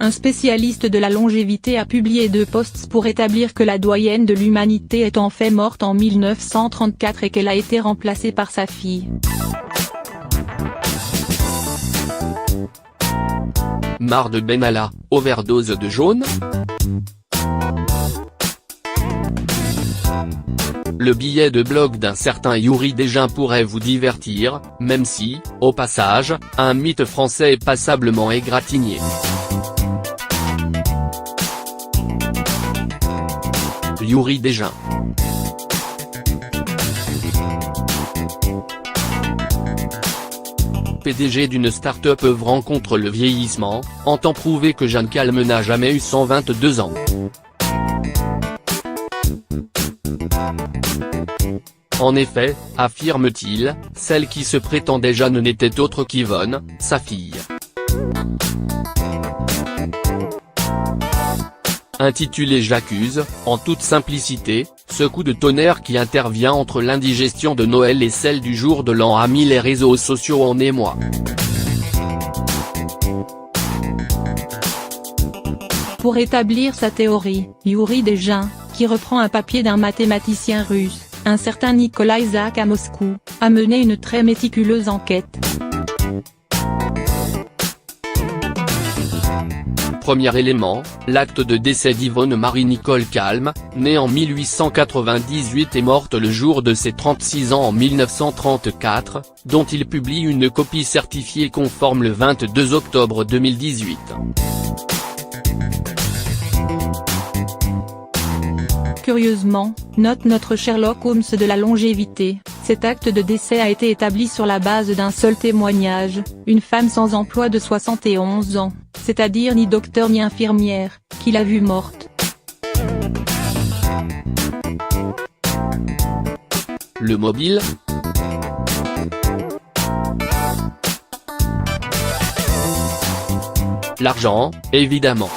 un spécialiste de la longévité a publié 2 posts pour établir que la doyenne de l'humanité est en fait morte en 1934 et qu'elle a été remplacée par sa fille. Marre de Benalla, overdose de jaune? Le billet de blog d'un certain Yuri Desjins pourrait vous divertir, même si, au passage, un mythe français est passablement égratigné. Yuri Desjins. PDG d'une start-up œuvrant contre le vieillissement, entend prouver que Jeanne Calment n'a jamais eu 122 ans. En effet, affirme-t-il, celle qui se prétendait Jeanne n'était autre qu'Yvonne, sa fille. Intitulé J'accuse, en toute simplicité, ce coup de tonnerre qui intervient entre l'indigestion de Noël et celle du jour de l'an a mis les réseaux sociaux en émoi. Pour établir sa théorie, Yuri Desjins, qui reprend un papier d'un mathématicien russe, un certain Nicolas Isaac à Moscou, a mené une très méticuleuse enquête. Premier élément, l'acte de décès d'Yvonne Marie-Nicole Calment, née en 1898 et morte le jour de ses 36 ans en 1934, dont il publie une copie certifiée conforme le 22 octobre 2018. Curieusement, note notre Sherlock Holmes de la longévité, cet acte de décès a été établi sur la base d'un seul témoignage, une femme sans emploi de 71 ans, c'est-à-dire ni docteur ni infirmière, qui l'a vue morte. Le mobile? L'argent, évidemment.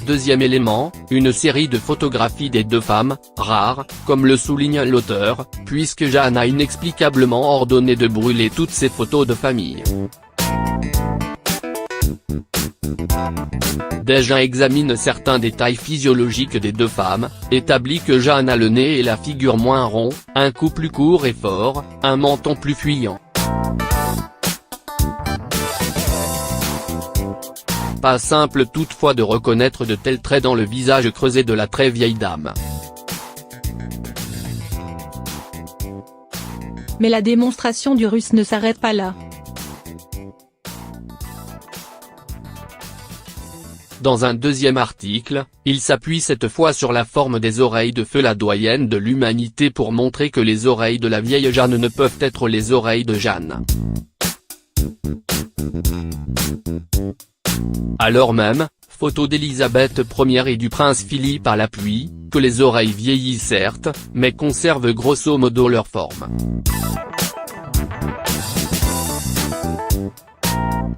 Deuxième élément, une série de photographies des 2 femmes, rares, comme le souligne l'auteur, puisque Jeanne a inexplicablement ordonné de brûler toutes ses photos de famille. Desjins examine certains détails physiologiques des 2 femmes, établit que Jeanne a le nez et la figure moins rond, un cou plus court et fort, un menton plus fuyant. Pas simple toutefois de reconnaître de tels traits dans le visage creusé de la très vieille dame. Mais la démonstration du russe ne s'arrête pas là. Dans un deuxième article, il s'appuie cette fois sur la forme des oreilles de feu la doyenne de l'humanité pour montrer que les oreilles de la vieille Jeanne ne peuvent être les oreilles de Jeanne. Alors même, photo d'Élisabeth Ier et du prince Philippe à l'appui, que les oreilles vieillissent certes, mais conservent grosso modo leur forme.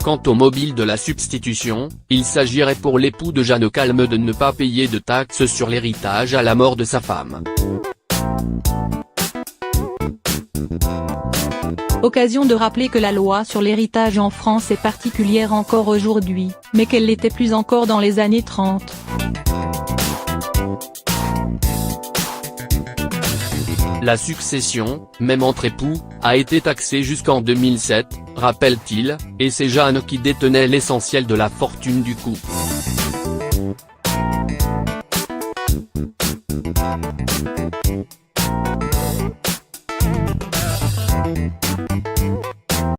Quant au mobile de la substitution, il s'agirait pour l'époux de Jeanne Calment de ne pas payer de taxes sur l'héritage à la mort de sa femme. Occasion de rappeler que la loi sur l'héritage en France est particulière encore aujourd'hui, mais qu'elle l'était plus encore dans les années 30. La succession, même entre époux, a été taxée jusqu'en 2007, rappelle-t-il, et c'est Jeanne qui détenait l'essentiel de la fortune du couple.